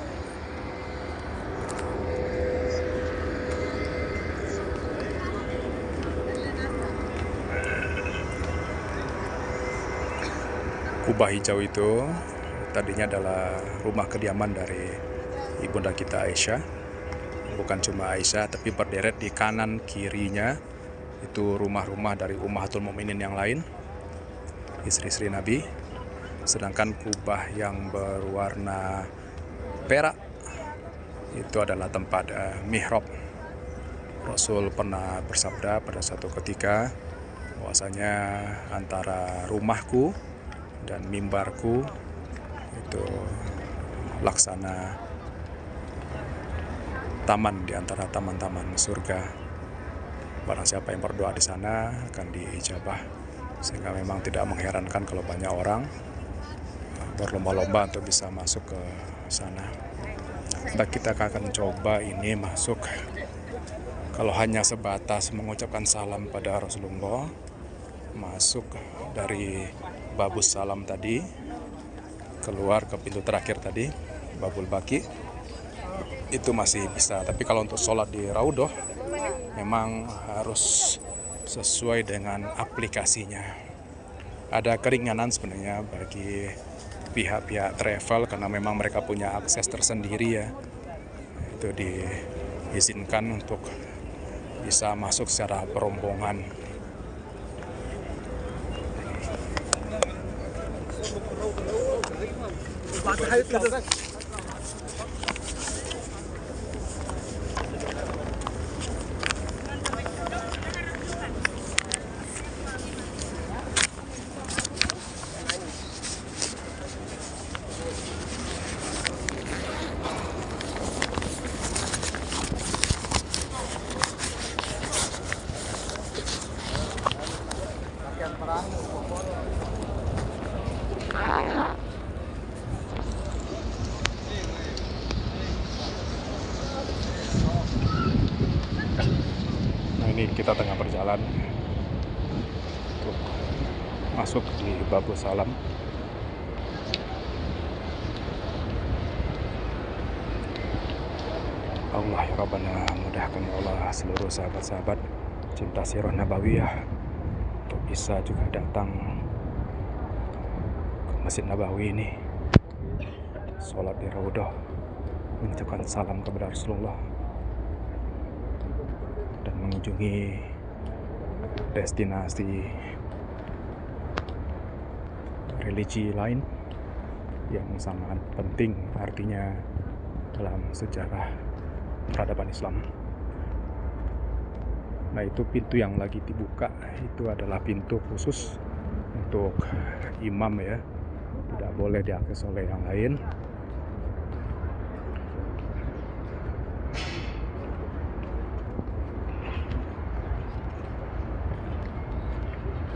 Kubah hijau itu tadinya adalah rumah kediaman dari ibunda kita Aisyah. Bukan cuma Aisyah, tapi berderet di kanan kirinya Itu rumah-rumah dari Ummahatul Mukminin yang lain, istri-istri Nabi. Sedangkan kubah yang berwarna perak itu adalah tempat mihrab. Rasul pernah bersabda pada suatu ketika bahwasanya antara rumahku dan mimbarku itu laksana taman di antara taman-taman surga. Barang siapa yang berdoa di sana akan diijabah. Sehingga memang tidak mengherankan kalau banyak orang berlomba-lomba untuk bisa masuk ke sana. Dan kita akan coba ini masuk. Kalau hanya sebatas mengucapkan salam pada Rasulullah, masuk dari Babus Salam tadi, keluar ke pintu terakhir tadi, Babul Baqi, itu masih bisa. Tapi kalau untuk sholat di Raudhah, memang harus sesuai dengan aplikasinya. Ada keringanan sebenarnya bagi pihak-pihak travel karena memang mereka punya akses tersendiri ya. Itu diizinkan untuk bisa masuk secara perombongan. Nah, ini kita tengah berjalan untuk masuk di Babus Salam. Allah ya Rabbana, mudahkan ya Allah seluruh sahabat-sahabat cinta Sirah Nabawiyah untuk bisa juga datang ke Masjid Nabawi ini, sholat di Raudhah, mengucapkan salam kepada Rasulullah, dan mengunjungi destinasi religi lain yang sangat penting artinya dalam sejarah peradaban Islam. Nah, itu pintu yang lagi dibuka itu adalah pintu khusus untuk imam ya, tidak boleh diakses oleh yang lain.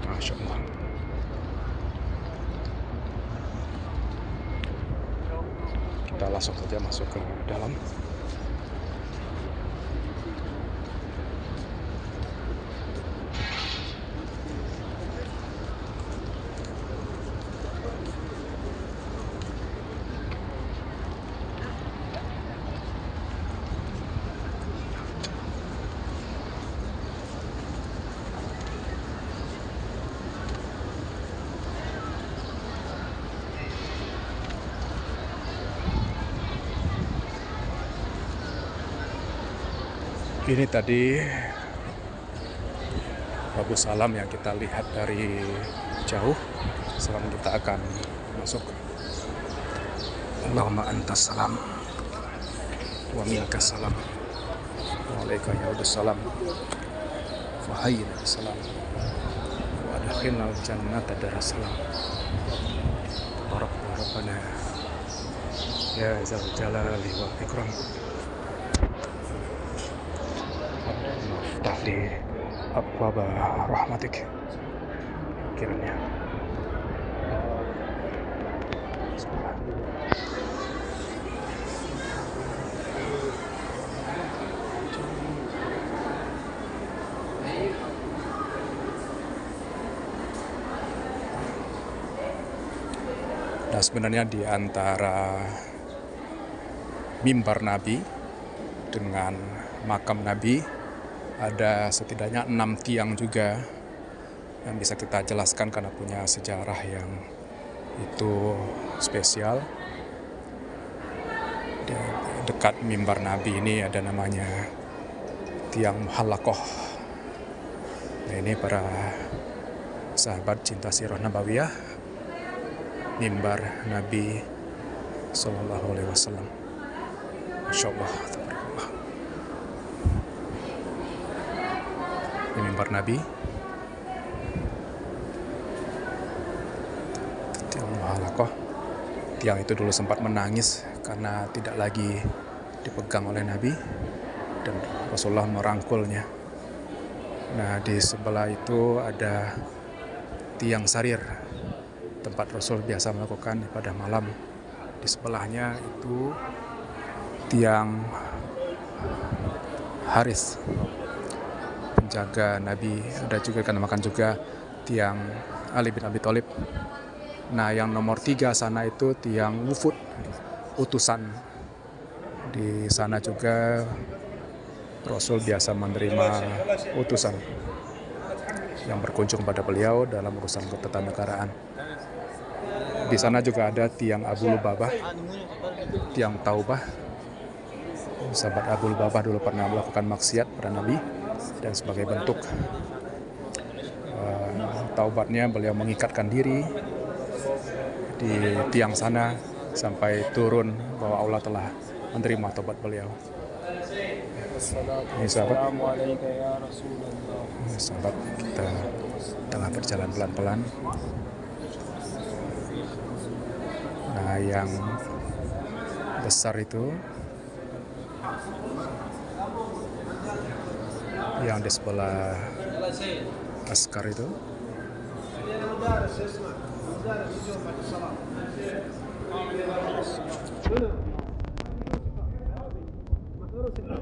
Masya Allah. Kita langsung saja masuk ke dalam. Ini tadi Babus Salam yang kita lihat dari jauh. Sekarang kita akan masuk. Allahumma antas salam wa minkas salam wa alaika yaudus salam wa hayyina salam wa adkhilna jannata darassalam. Tabarak rabbana ya zal jalali wal ikram. Tahli abwaba rahmatik kiranya. Nah, sebenarnya di antara mimbar Nabi dengan makam Nabi ada setidaknya 6 tiang juga yang bisa kita jelaskan karena punya sejarah yang itu spesial. Di dekat mimbar Nabi ini ada namanya tiang Muhallaqah. Nah, ini para sahabat cinta sirah nabawiyah, mimbar Nabi Sallallahu Alaihi Wasallam. Masya Allah, tabarakallah. Ini mimbar Nabi. Tiang itu dulu sempat menangis karena tidak lagi dipegang oleh Nabi dan Rasulullah merangkulnya. Nah, di sebelah itu ada tiang sarir, tempat Rasul biasa melakukan ibadah malam. Di sebelahnya itu tiang Haris, penjaga Nabi. Ada juga dinamakan juga tiang Ali bin Abi Thalib. Nah, yang nomor 3 sana itu tiang wufud, utusan. Di sana juga Rasul biasa menerima utusan yang berkunjung pada beliau dalam urusan ketatanegaraan. Di sana juga ada tiang Abu Lubabah, tiang Taubah. Sahabat Abu Lubabah dulu pernah melakukan maksiat pada Nabi, dan sebagai bentuk taubatnya beliau mengikatkan diri di tiang sana sampai turun bahwa Allah telah menerima taubat beliau. Ini sahabat, kita tengah berjalan pelan-pelan. Nah, yang besar itu, yang di sebelah askar itu,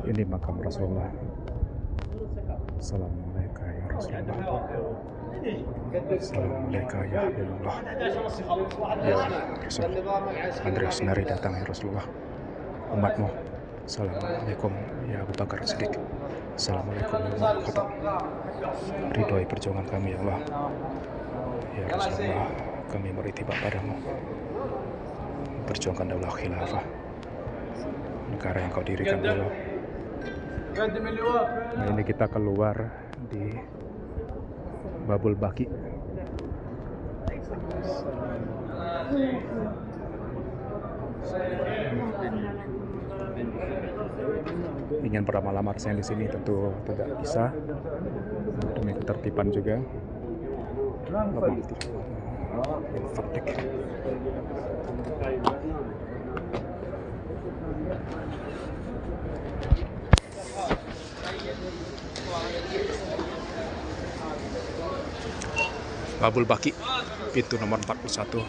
ini makam Rasulullah. Assalamualaikum ya Rasulullah. Assalamualaikum ya Habibullah. Ya Rasul, Andreas Nari datang ya Rasulullah. Umatmu. Assalamualaikum ya Abu Bakar Siddiq. Assalamualaikum ya Umar Khattab. Ridhoi perjuangan kami ya Allah. Ya Rasulullah, kami beritibat padamu. Perjuangkan daulah khilafah, negara yang kau dirikan dulu. Nah, ini kita keluar di Babul Baqi. Ingin beramal-amal di sini tentu tidak bisa, demi ketertiban juga. Babul Baqi, pintu nomor 41.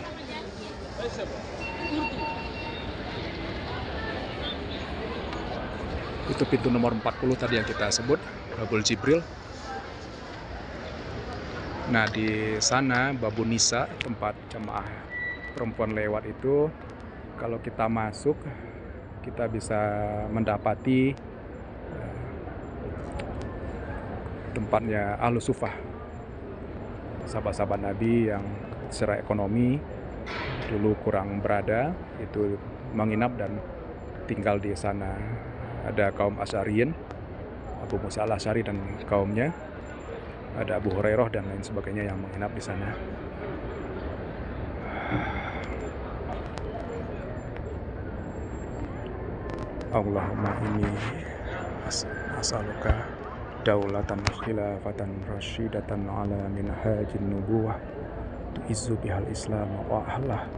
Itu pintu nomor 40 tadi yang kita sebut, Babul Jibril. Nah, di sana Babun Nisa, tempat jemaah perempuan lewat itu, kalau kita masuk kita bisa mendapati tempatnya Ahlus Sufah, sahabat-sahabat Nabi yang secara ekonomi dulu kurang berada, itu menginap dan tinggal di sana. Ada kaum Asy'ariyin, Abu Musa al-Asy'ari dan kaumnya, ada Abu Hurairah dan lain sebagainya yang menginap di sana. Allahumma inni as'aluka daulatan khilafatan rasyidatan ala minhajin nubuwah tu'izzu bihal islam wa ahlah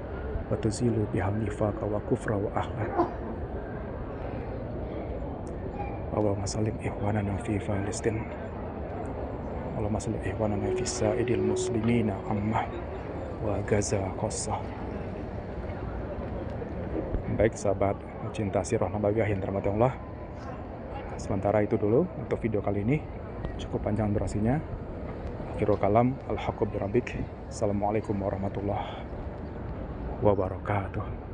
wa tuzilu bihal nifaqa wa kufra wa ahlah. Allahumma sallim ikhwanana fi Palestin, Allahumma sallim ikhwanana fi sa'idil muslimina ammah wa Gaza khossah. Baik sahabat cinta sirah nabawiyah yang dirahmati Allah, sementara itu dulu untuk video kali ini, cukup panjang durasinya. Akhirul kalam, al-haqqu birabbik. Assalamualaikum warahmatullahi wabarakatuh.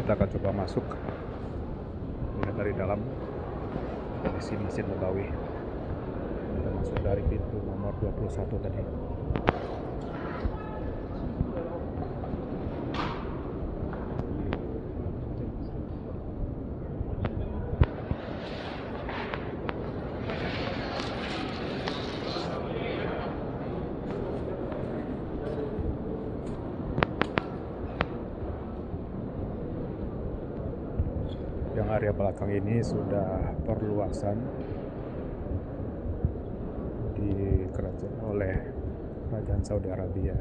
Kita akan coba masuk, lihat dari dalam kondisi Masjid Nabawi. Kita masuk dari pintu nomor 21 tadi. Yang area belakang ini sudah perluasan di kerajaan oleh kerajaan Saudi Arabia.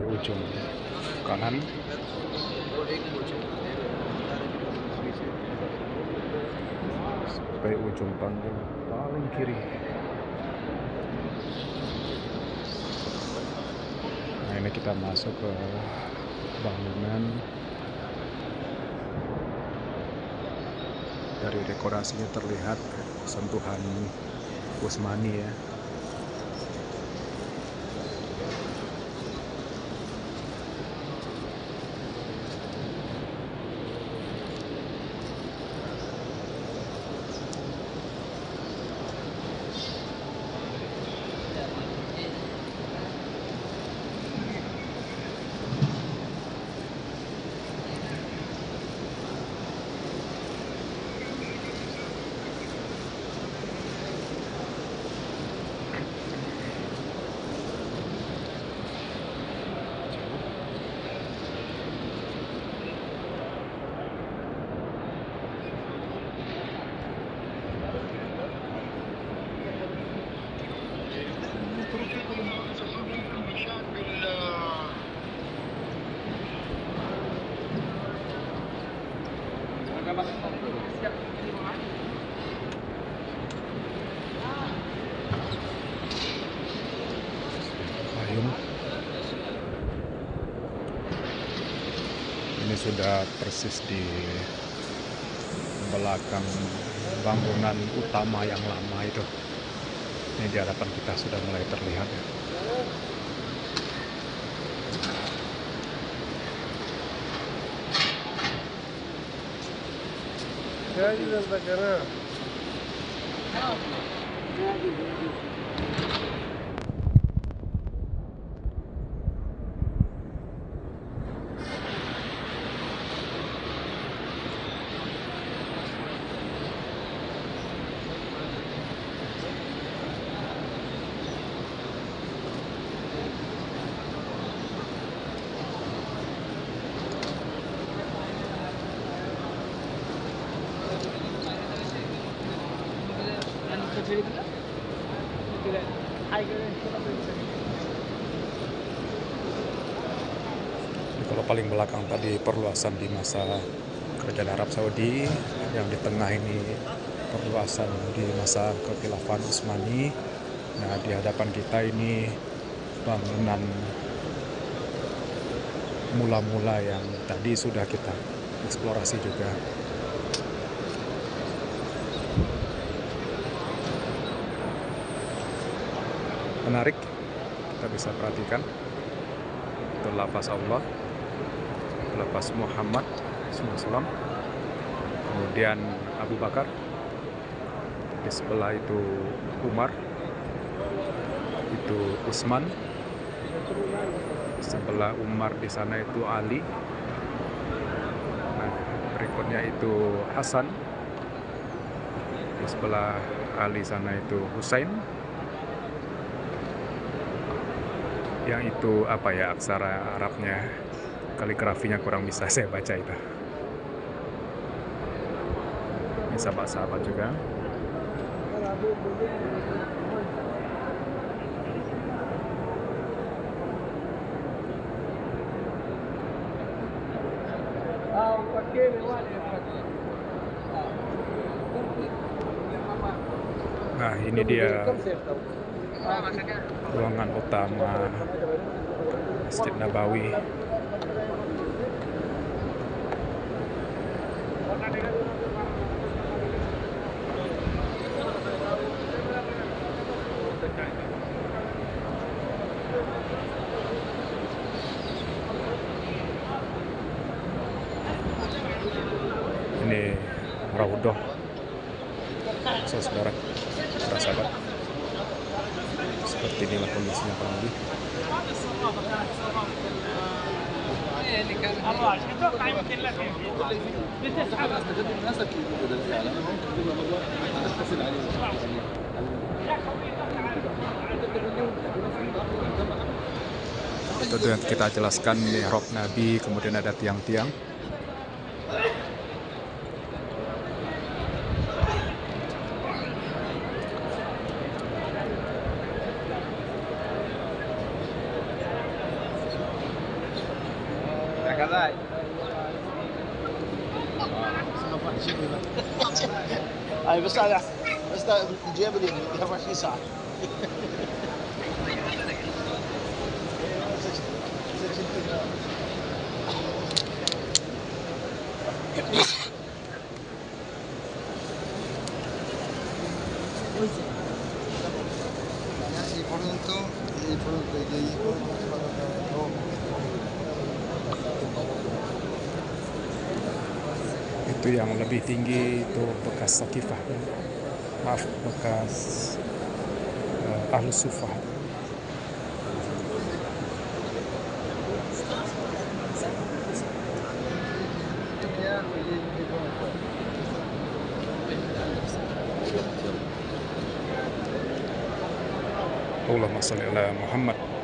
Ujung kanan sampai ujung pantai paling kiri. Nah, ini kita masuk ke bangunan. Dari dekorasinya terlihat sentuhan Utsmani ya. Payung. Ini sudah persis di belakang bangunan utama yang lama itu. Ini di hadapan kita sudah mulai terlihat ya. Kalau paling belakang tadi perluasan di masa Kerajaan Arab Saudi, yang di tengah ini perluasan di masa Kekhilafahan Utsmani. Nah, di hadapan kita ini bangunan mula-mula yang tadi sudah kita eksplorasi juga. Menarik, kita bisa perhatikan itu lafaz Allah, lafaz Muhammad SAW, kemudian Abu Bakar, di sebelah itu Umar, itu Utsman, sebelah Umar di sana itu Ali, nah, berikutnya itu Hasan, di sebelah Ali sana itu Husain. Yang itu apa ya, aksara Arabnya, kaligrafinya kurang bisa saya baca itu. Ini sahabat-sahabat juga. Nah, ini dia ruangan utama Masjid Nabawi. Ini Raudhah, saudara para sahabat. Seperti inilah kondisinya kurang lebih. Itu yang kita jelaskan mihrab Nabi, kemudian ada tiang-tiang. اي بس هذا بس الجيب اللي 24 ساعه Itu yang lebih tinggi itu bekas Sakifah, maaf, bekas Ahlus Sufah. Allahumma sholli ala Muhammad.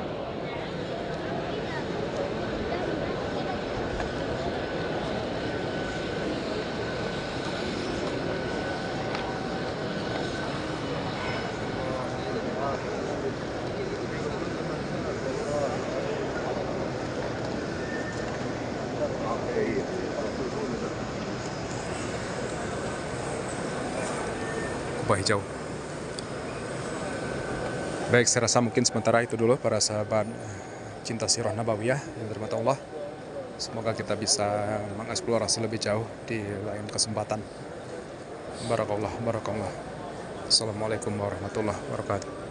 Kubah hijau. Baik, saya rasa mungkin sementara itu dulu para sahabat cinta sirah nabawiyah yang dirahmati Allah. Semoga kita bisa mengeksplorasi lebih jauh di lain kesempatan. Barakallah. Assalamualaikum warahmatullahi wabarakatuh.